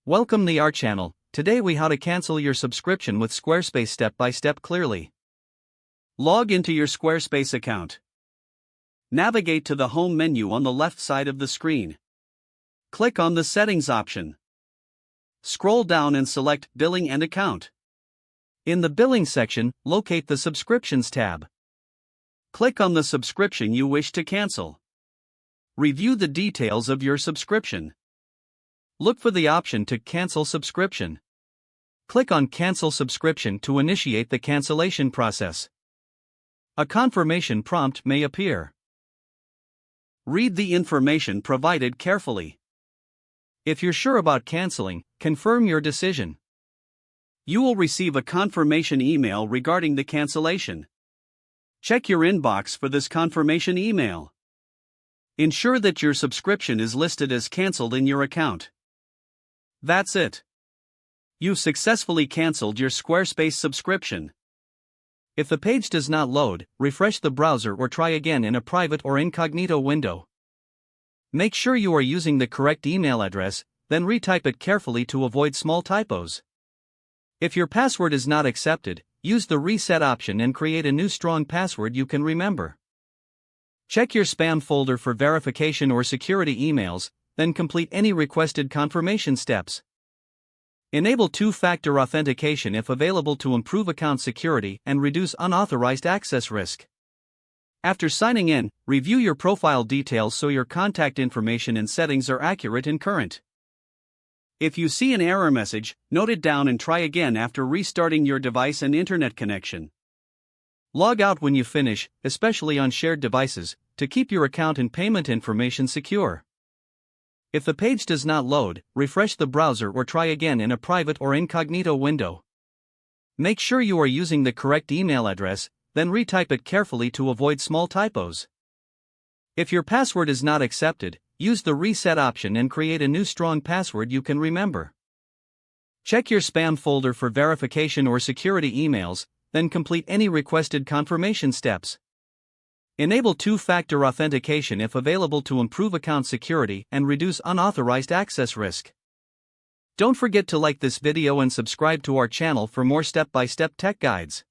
Welcome to our channel. Today we how to cancel your subscription with Squarespace step by step clearly. Log into your Squarespace account. Navigate to the home menu on the left side of the screen. Click on the settings option. Scroll down and select billing and account. In the billing section, locate the subscriptions tab. Click on the subscription you wish to cancel. Review the details of your subscription. Look for the option to cancel subscription. Click on Cancel Subscription to initiate the cancellation process. A confirmation prompt may appear. Read the information provided carefully. If you're sure about canceling, confirm your decision. You will receive a confirmation email regarding the cancellation. Check your inbox for this confirmation email. Ensure that your subscription is listed as canceled in your account. That's it. You've successfully canceled your Squarespace subscription. If the page does not load, refresh the browser or try again in a private or incognito window. Make sure you are using the correct email address, then retype it carefully to avoid small typos. If your password is not accepted, use the reset option and create a new strong password you can remember. Check your spam folder for verification or security emails, then complete any requested confirmation steps. Enable two-factor authentication if available to improve account security and reduce unauthorized access risk. After signing in, review your profile details so your contact information and settings are accurate and current. If you see an error message, note it down and try again after restarting your device and internet connection. Log out when you finish, especially on shared devices, to keep your account and payment information secure. If the page does not load, refresh the browser or try again in a private or incognito window. Make sure you are using the correct email address, then retype it carefully to avoid small typos. If your password is not accepted, use the reset option and create a new strong password you can remember. Check your spam folder for verification or security emails, then complete any requested confirmation steps. Enable two-factor authentication if available to improve account security and reduce unauthorized access risk. Don't forget to like this video and subscribe to our channel for more step-by-step tech guides.